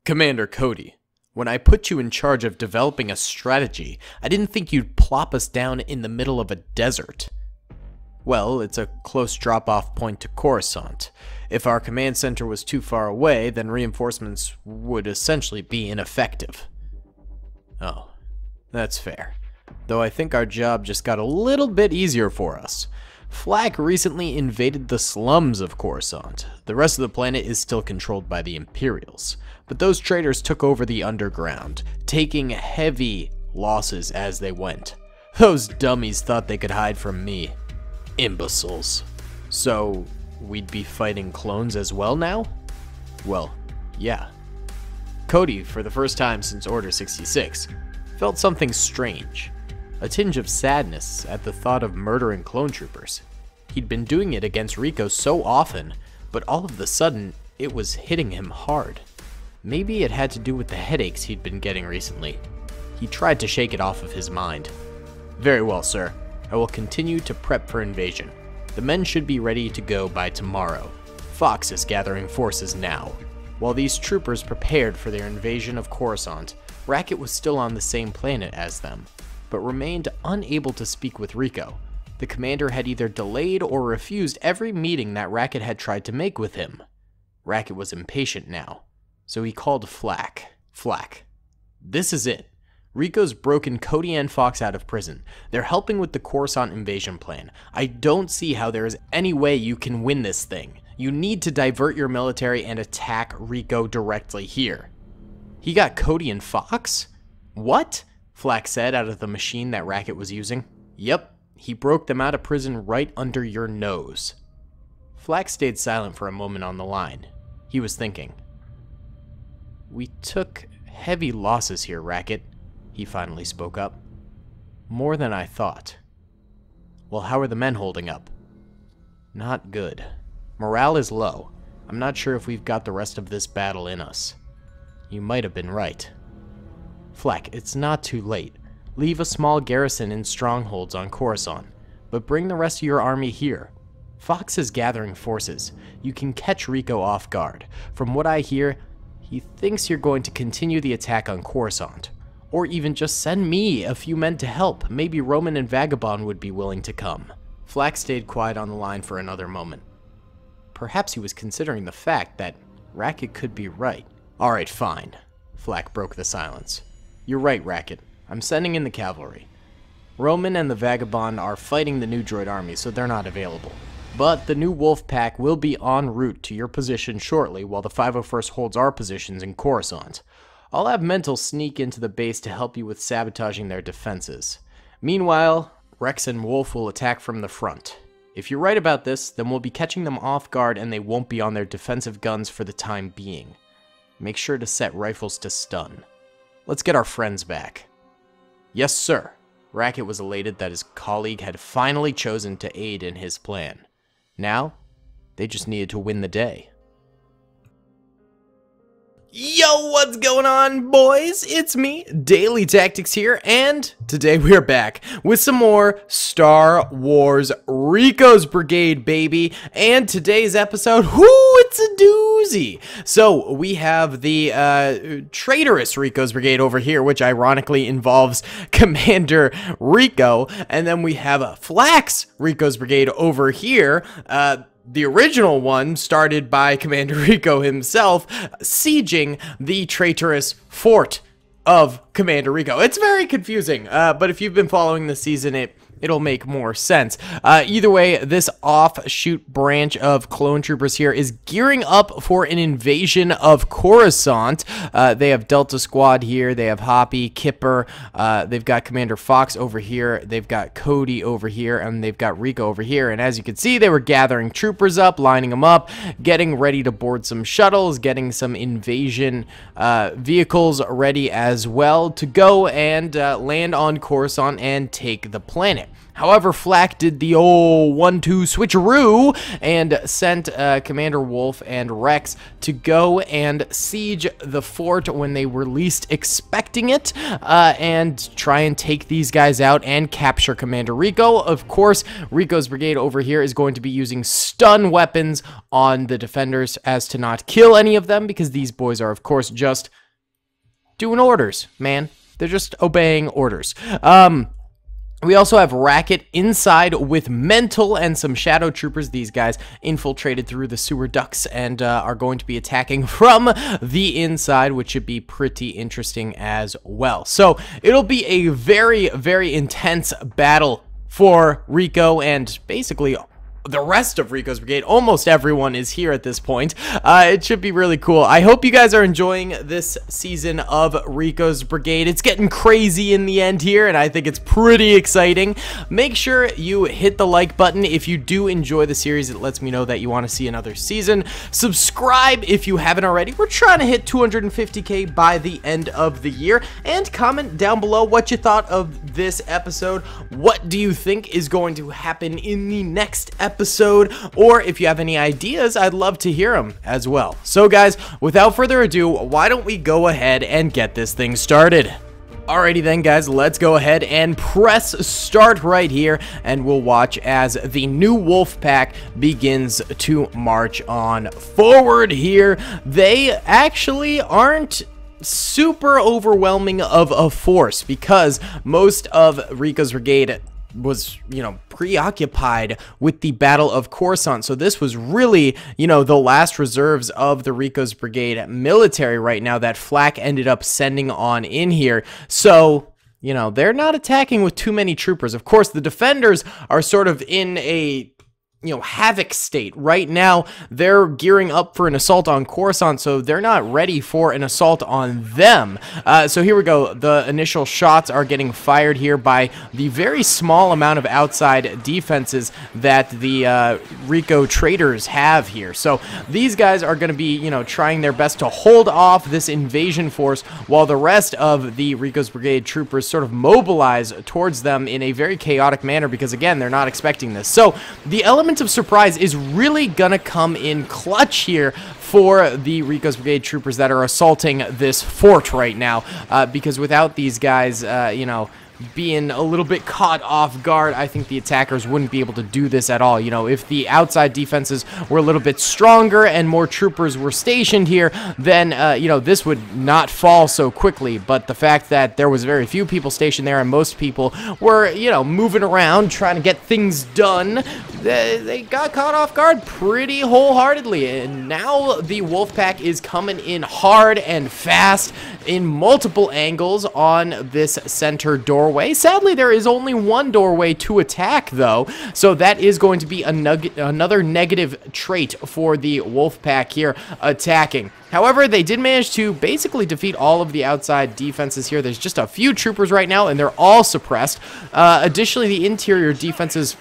Commander Cody, when I put you in charge of developing a strategy, I didn't think you'd plop us down in the middle of a desert. Well, it's a close drop-off point to Coruscant. If our command center was too far away, then reinforcements would essentially be ineffective. Oh, that's fair. Though I think our job just got a little bit easier for us. Flak recently invaded the slums of Coruscant. The rest of the planet is still controlled by the Imperials, but those traitors took over the underground, taking heavy losses as they went. Those dummies thought they could hide from me. Imbeciles. So, we'd be fighting clones as well now? Well, yeah. Cody, for the first time since Order 66, felt something strange. A tinge of sadness at the thought of murdering clone troopers. He'd been doing it against Rico so often, but all of a sudden, it was hitting him hard. Maybe it had to do with the headaches he'd been getting recently. He tried to shake it off of his mind. Very well, sir. I will continue to prep for invasion. The men should be ready to go by tomorrow. Fox is gathering forces now. While these troopers prepared for their invasion of Coruscant, Racket was still on the same planet as them, but remained unable to speak with Rico. The commander had either delayed or refused every meeting that Racket had tried to make with him. Racket was impatient now, so he called Flak. This is it. Rico's broken Cody and Fox out of prison. They're helping with the Coruscant invasion plan. I don't see how there is any way you can win this thing. You need to divert your military and attack Rico directly here. He got Cody and Fox? What? Flak said out of the machine that Racket was using. Yep, he broke them out of prison right under your nose. Flak stayed silent for a moment on the line. He was thinking. We took heavy losses here, Racket. He finally spoke up. More than I thought. Well, how are the men holding up? Not good. Morale is low. I'm not sure if we've got the rest of this battle in us. You might have been right. Flak, it's not too late. Leave a small garrison in strongholds on Coruscant, but bring the rest of your army here. Fox is gathering forces. You can catch Rico off guard. From what I hear, he thinks you're going to continue the attack on Coruscant. Or even just send me a few men to help. Maybe Roman and Vagabond would be willing to come. Flak stayed quiet on the line for another moment. Perhaps he was considering the fact that Racket could be right. Alright, fine. Flak broke the silence. You're right, Racket. I'm sending in the cavalry. Roman and the Vagabond are fighting the new droid army, so they're not available. But the new wolf pack will be en route to your position shortly while the 501st holds our positions in Coruscant. I'll have Mental sneak into the base to help you with sabotaging their defenses. Meanwhile, Rex and Wolf will attack from the front. If you're right about this, then we'll be catching them off guard and they won't be on their defensive guns for the time being. Make sure to set rifles to stun. Let's get our friends back. Yes, sir. Racket was elated that his colleague had finally chosen to aid in his plan. Now, they just needed to win the day. Yo, what's going on, boys? It's me, Daily Tactics here, and today we are back with some more Star Wars Ricos Brigade, baby. And today's episode, it's a doozy. So we have the traitorous Ricos Brigade over here, which ironically involves Commander Rico, and then we have a Flak's Ricos Brigade over here. The original one, started by Commander Rico himself, sieging the traitorous fort of Commander Rico. It's very confusing, but if you've been following the season, it'll make more sense. Either way, this offshoot branch of clone troopers here is gearing up for an invasion of Coruscant. They have Delta Squad here, they have Hoppy, Kipper, they've got Commander Fox over here, they've got Cody over here, and they've got Rico over here. And as you can see, they were gathering troopers up, lining them up, getting ready to board some shuttles, getting some invasion vehicles ready as well to go and land on Coruscant and take the planet. However, Flak did the old 1-2 switcheroo and sent Commander Wolf and Rex to go and siege the fort when they were least expecting it, and try and take these guys out and capture Commander Rico. Of course, Rico's brigade over here is going to be using stun weapons on the defenders as to not kill any of them, because these boys are, of course, just doing orders, man. They're just obeying orders. We also have Racket inside with Mental and some Shadow Troopers. These guys infiltrated through the sewer ducts and are going to be attacking from the inside, which should be pretty interesting as well. So it'll be a very, very intense battle for Rico and basically the rest of Rico's brigade. Almost everyone is here at this point. It should be really cool. I hope you guys are enjoying this season of Rico's brigade. It's getting crazy in the end here, and I think it's pretty exciting. Make sure you hit the like button if you do enjoy the series. It lets me know that you want to see another season. Subscribe if you haven't already. We're trying to hit 250k by the end of the year, and comment down below what you thought of this episode. What do you think is going to happen in the next episode? Or if you have any ideas, I'd love to hear them as well. So guys, without further ado, why don't we go ahead and get this thing started? Alrighty then guys, let's go ahead and press start right here, and we'll watch as the new wolf pack begins to march on forward here. They actually aren't super overwhelming of a force, because most of Rico's brigade was, you know, preoccupied with the Battle of Coruscant. So this was really, you know, the last reserves of the Rico's brigade military right now that Flak ended up sending on in here. So, you know, they're not attacking with too many troopers. Of course, the defenders are sort of in a, you know, havoc state right now. They're gearing up for an assault on Coruscant, so they're not ready for an assault on them. So here we go. The initial shots are getting fired here by the very small amount of outside defenses that the Rico traitors have here. So these guys are going to be, you know, trying their best to hold off this invasion force, while the rest of the Rico's brigade troopers sort of mobilize towards them in a very chaotic manner, because again, they're not expecting this. So the element of surprise is really gonna come in clutch here for the Rico's brigade troopers that are assaulting this fort right now, because without these guys, you know, being a little bit caught off guard, I think the attackers wouldn't be able to do this at all. You know, if the outside defenses were a little bit stronger and more troopers were stationed here, then, you know, this would not fall so quickly. But the fact that there was very few people stationed there and most people were, you know, moving around trying to get things done, they got caught off guard pretty wholeheartedly. And now the wolf pack is coming in hard and fast in multiple angles on this center doorway. Sadly, there is only one doorway to attack, though, so that is going to be another negative trait for the wolf pack here attacking. However, they did manage to basically defeat all of the outside defenses here. There's just a few troopers right now, and they're all suppressed. Additionally, the interior defenses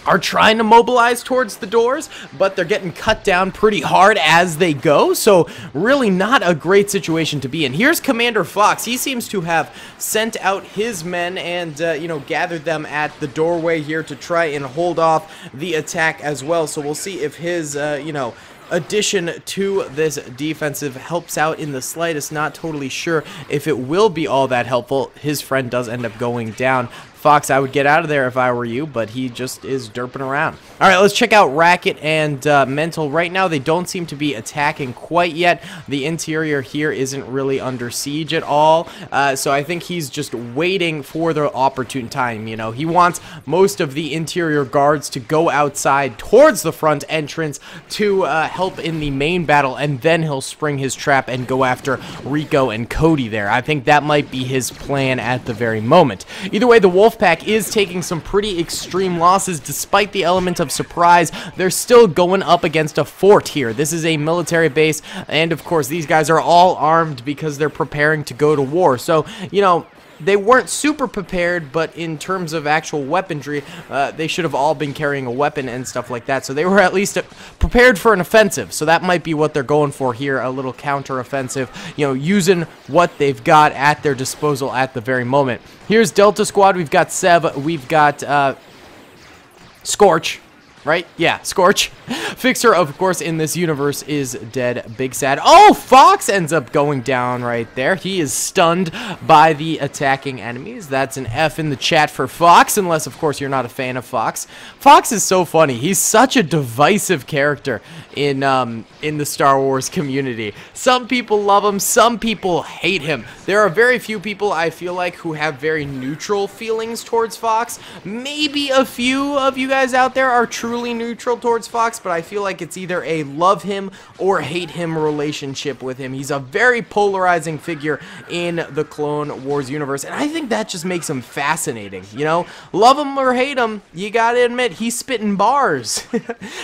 are trying to mobilize towards the doors, but they're getting cut down pretty hard as they go, so really not a great situation to be in. Here's Commander Fox. He seems to have sent out his men and, you know, gathered them at the doorway here to try and hold off the attack as well, so we'll see if his, you know, addition to this defensive helps out in the slightest. Not totally sure if it will be all that helpful. His friend does end up going down. Fox, I would get out of there if I were you, but he just is derping around. All right, let's check out Racket and Mental. Right now, they don't seem to be attacking quite yet. The interior here isn't really under siege at all, so I think he's just waiting for the opportune time. You know, he wants most of the interior guards to go outside towards the front entrance to help in the main battle, and then he'll spring his trap and go after Rico and Cody there. I think that might be his plan at the very moment. Either way, the Wolfpack is taking some pretty extreme losses despite the element of surprise. They're still going up against a fort here. This is a military base, and of course these guys are all armed because they're preparing to go to war. So, you know, they weren't super prepared, but in terms of actual weaponry, they should have all been carrying a weapon and stuff like that. So they were at least prepared for an offensive. So that might be what they're going for here, a little counter-offensive, you know, using what they've got at their disposal at the very moment. Here's Delta Squad. We've got Sev. We've got Scorch. Right? Yeah, Scorch. Fixer, of course, in this universe is dead. Big sad. Oh, Fox ends up going down right there. He is stunned by the attacking enemies. That's an F in the chat for Fox, unless, of course, you're not a fan of Fox. Fox is so funny. He's such a divisive character in the Star Wars community. Some people love him. Some people hate him. There are very few people, I feel like, who have very neutral feelings towards Fox. Maybe a few of you guys out there are truly neutral towards Fox, but I feel like it's either a love him or hate him relationship with him. He's a very polarizing figure in the Clone Wars universe, and I think that just makes him fascinating, you know? Love him or hate him, you gotta admit, he's spitting bars,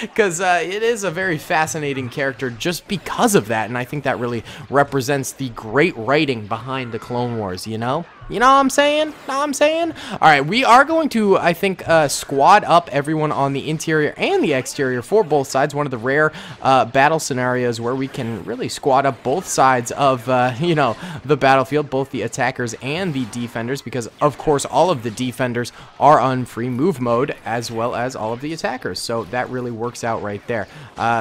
because it is a very fascinating character just because of that, and I think that really represents the great writing behind the Clone Wars, you know? You know what I'm saying? Know what I'm saying? Alright, we are going to, I think, squad up everyone on the interior and the exterior for both sides. One of the rare battle scenarios where we can really squad up both sides of, you know, the battlefield, both the attackers and the defenders, because, of course, all of the defenders are on free move mode, as well as all of the attackers. So that really works out right there.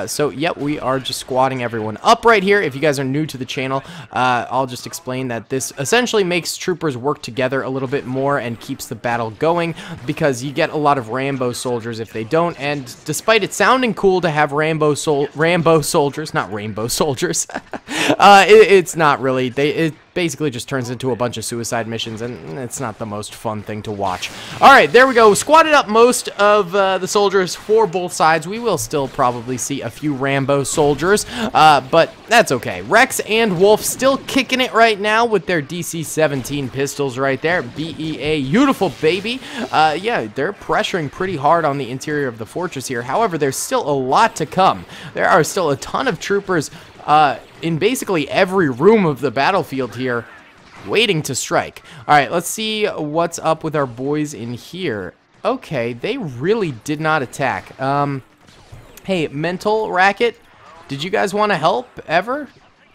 So, yep, we are just squadding everyone up right here. If you guys are new to the channel, I'll just explain that this essentially makes troopers work together a little bit more and keeps the battle going, because you get a lot of Rambo soldiers if they don't, and despite it sounding cool to have Rambo soldiers, not rainbow soldiers, it's not really. It basically just turns into a bunch of suicide missions, and it's not the most fun thing to watch. Alright, there we go. Squatted up most of the soldiers for both sides. We will still probably see a few Rambo soldiers, but that's okay. Rex and Wolf still kicking it right now with their DC-17 pistols right there. BEA, beautiful baby. Yeah, they're pressuring pretty hard on the interior of the fortress here. However, there's still a lot to come. There are still a ton of troopers in basically every room of the battlefield here, waiting to strike. Alright, let's see what's up with our boys in here. Okay, they really did not attack. Hey, Mental Racket, did you guys want to help ever?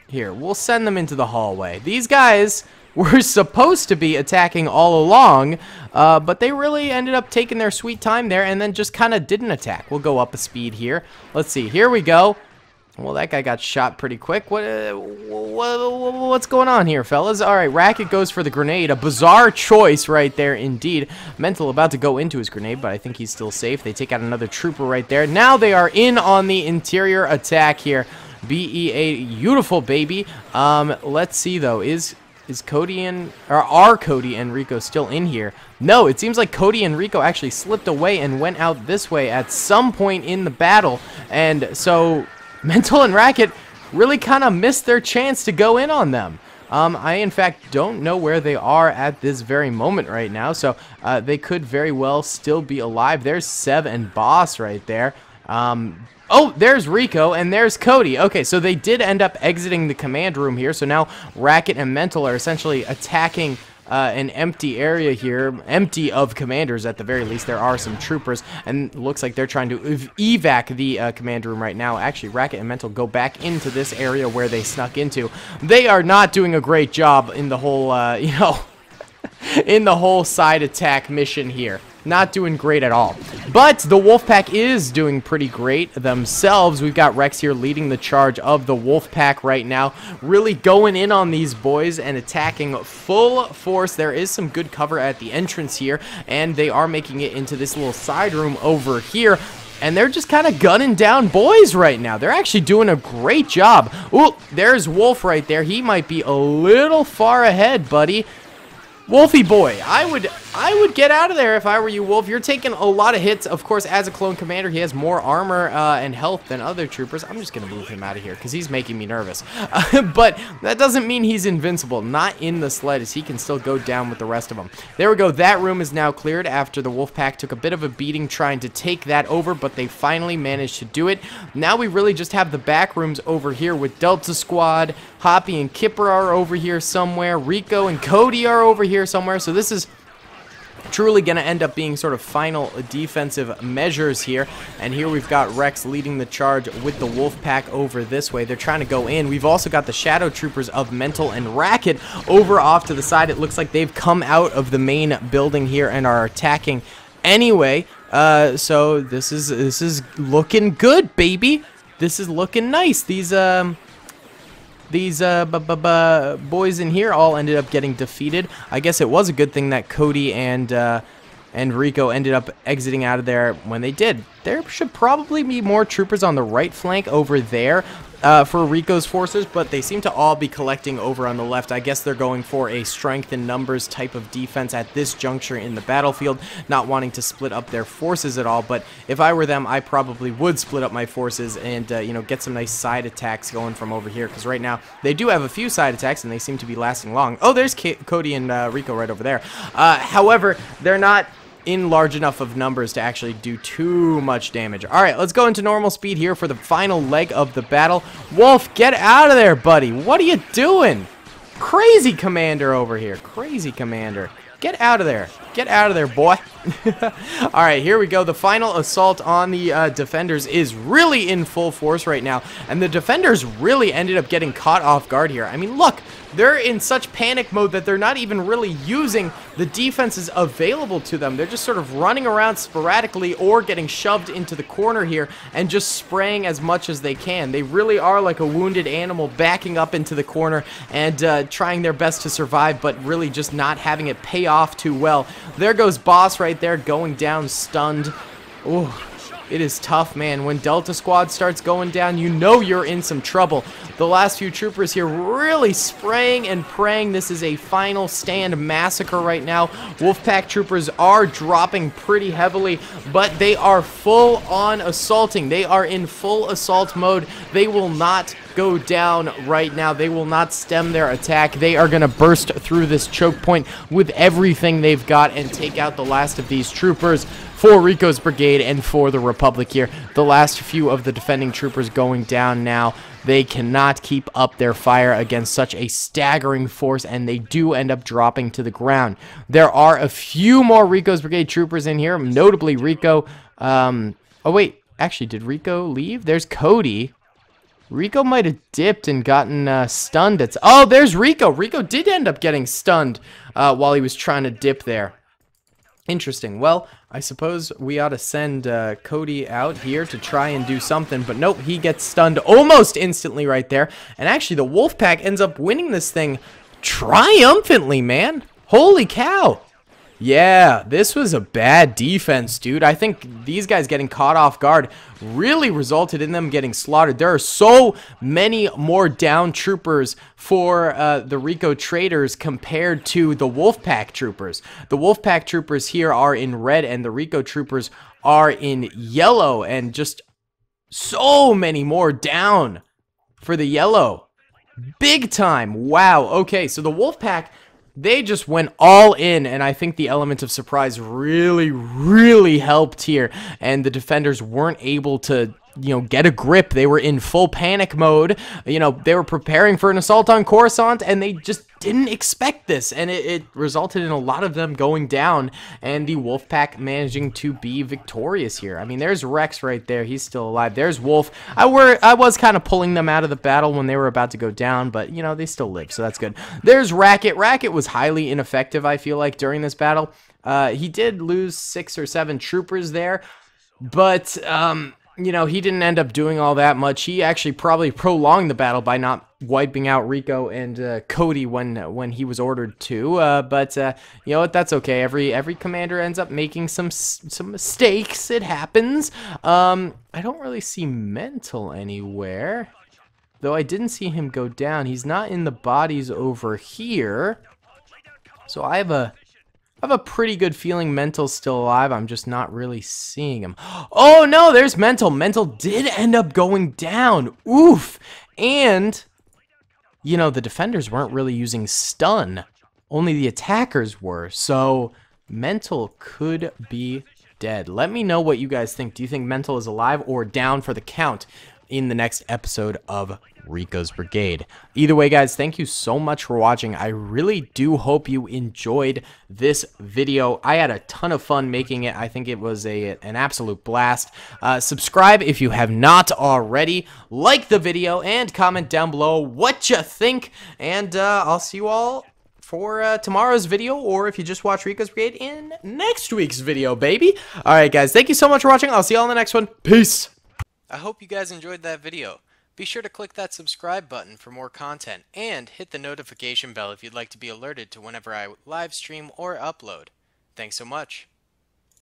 Here, we'll send them into the hallway. These guys were supposed to be attacking all along, but they really ended up taking their sweet time there and then just kind of didn't attack. We'll go up a speed here. Let's see, here we go. Well, that guy got shot pretty quick. What's going on here, fellas? All right, Racket goes for the grenade. A bizarre choice right there, indeed. Mental about to go into his grenade, but I think he's still safe. They take out another trooper right there. Now they are in on the interior attack here. BEA, beautiful baby. Let's see, though. Is Cody and... or are Cody and Rico still in here? No, it seems like Cody and Rico actually slipped away and went out this way at some point in the battle. And so... Mental and Racket really kind of missed their chance to go in on them. I, in fact, don't know where they are at this very moment right now, so they could very well still be alive. There's Sev and Boss right there. Oh, there's Rico, and there's Cody. Okay, so they did end up exiting the command room here, so now Racket and Mental are essentially attacking an empty area here, empty of commanders at the very least. There are some troopers, and looks like they're trying to evac the command room right now. Actually, Racket and Mental go back into this area where they snuck into. They are not doing a great job in the whole, you know, in the whole side attack mission here. Not doing great at all. But the Wolfpack is doing pretty great themselves. We've got Rex here leading the charge of the Wolfpack right now. Really going in on these boys and attacking full force. There is some good cover at the entrance here, and they are making it into this little side room over here. And they're just kind of gunning down boys right now. They're actually doing a great job. Ooh, there's Wolf right there. He might be a little far ahead, buddy. Wolfie boy, I I would get out of there if I were you, Wolf. You're taking a lot of hits. Of course, as a clone commander, he has more armor and health than other troopers. I'm just going to move him out of here because he's making me nervous. But that doesn't mean he's invincible. Not in the slightest. He can still go down with the rest of them. There we go. That room is now cleared after the wolf pack took a bit of a beating trying to take that over, but they finally managed to do it. Now we really just have the back rooms over here with Delta Squad. Hoppy and Kipper are over here somewhere. Rico and Cody are over here somewhere. So this is truly going to end up being sort of final defensive measures here. And here we've got Rex leading the charge with the wolf pack over this way. They're trying to go in. We've also got the shadow troopers of Mental and Racket over off to the side. It looks like they've come out of the main building here and are attacking anyway. So this is looking good, baby. This is looking nice. These boys in here all ended up getting defeated. I guess it was a good thing that Cody and Rico ended up exiting out of there when they did. There should probably be more troopers on the right flank over there for Rico's forces, but they seem to all be collecting over on the left. I guess they're going for a strength in numbers type of defense at this juncture in the battlefield, not wanting to split up their forces at all. But if I were them, I probably would split up my forces and you know, get some nice side attacks going from over here, because right now they do have a few side attacks and they seem to be lasting long. Oh, there's Cody and Rico right over there. However, they're not in large enough of numbers to actually do too much damage. All right, let's go into normal speed here for the final leg of the battle. Wolf, get out of there, buddy. What are you doing? Crazy commander over here. Crazy commander. Get out of there. Get out of there, boy. All right, here we go. The final assault on the defenders is really in full force right now, and the defenders really ended up getting caught off guard here. I mean, look, they're in such panic mode that they're not even really using the defenses available to them. They're just sort of running around sporadically or getting shoved into the corner here and just spraying as much as they can. They really are like a wounded animal backing up into the corner and trying their best to survive, but really just not having it pay off too well. There goes Boss right there, going down stunned. Ooh. It is tough, man. When Delta Squad starts going down, you know you're in some trouble. The last few troopers here really spraying and praying. This is a final stand massacre right now. Wolfpack troopers are dropping pretty heavily, but they are full on assaulting. They are in full assault mode. They will not go down right now. They will not stem their attack. They are going to burst through this choke point with everything they've got and take out the last of these troopers for Rico's brigade and for the Republic here. The last few of the defending troopers going down now. They cannot keep up their fire against such a staggering force, and they do end up dropping to the ground. There are a few more Rico's brigade troopers in here, notably Rico. Oh, wait. Actually, did Rico leave? There's Cody. Rico might have dipped and gotten stunned. Oh, there's Rico. Rico did end up getting stunned while he was trying to dip there. Interesting. Well, I suppose we ought to send Cody out here to try and do something, but nope, he gets stunned almost instantly right there. And actually, the Wolfpack ends up winning this thing triumphantly, man. Holy cow. Yeah, this was a bad defense, dude. I think these guys getting caught off guard really resulted in them getting slaughtered. There are so many more down troopers for the Rico Traitors compared to the Wolfpack troopers. The Wolfpack troopers here are in red, and the Rico troopers are in yellow, and just so many more down for the yellow. Big time. Wow. Okay, so the Wolfpack, they just went all in, and I think the element of surprise really, really helped here. And the defenders weren't able to, you know, get a grip. They were in full panic mode. You know, they were preparing for an assault on Coruscant, and they just didn't expect this. And it resulted in a lot of them going down, and the Wolfpack managing to be victorious here. I mean, there's Rex right there. He's still alive. There's Wolf. I was kind of pulling them out of the battle when they were about to go down, but, you know, they still live, so that's good. There's Racket. Racket was highly ineffective, I feel like, during this battle. He did lose 6 or 7 troopers there, but you know, he didn't end up doing all that much. He actually probably prolonged the battle by not wiping out Rico and Cody when he was ordered to. But you know what? That's okay. Every commander ends up making some mistakes. It happens. I don't really see Mental anywhere, though. I didn't see him go down. He's not in the bodies over here. So I have a I have a pretty good feeling Mental's still alive. I'm just not really seeing him. Oh no, there's Mental. Mental did end up going down. Oof. And, you know, the defenders weren't really using stun. Only the attackers were. So, Mental could be dead. Let me know what you guys think. Do you think Mental is alive or down for the count in the next episode of Rico's Brigade? Either way, guys, thank you so much for watching. I really do hope you enjoyed this video. I had a ton of fun making it. I think it was an absolute blast. Subscribe if you have not already. Like the video and comment down below what you think. And I'll see you all for tomorrow's video, or if you just watch Rico's Brigade, in next week's video, baby. Alright, guys, thank you so much for watching. I'll see you all in the next one. Peace! I hope you guys enjoyed that video. Be sure to click that subscribe button for more content, and hit the notification bell if you'd like to be alerted to whenever I live stream or upload. Thanks so much.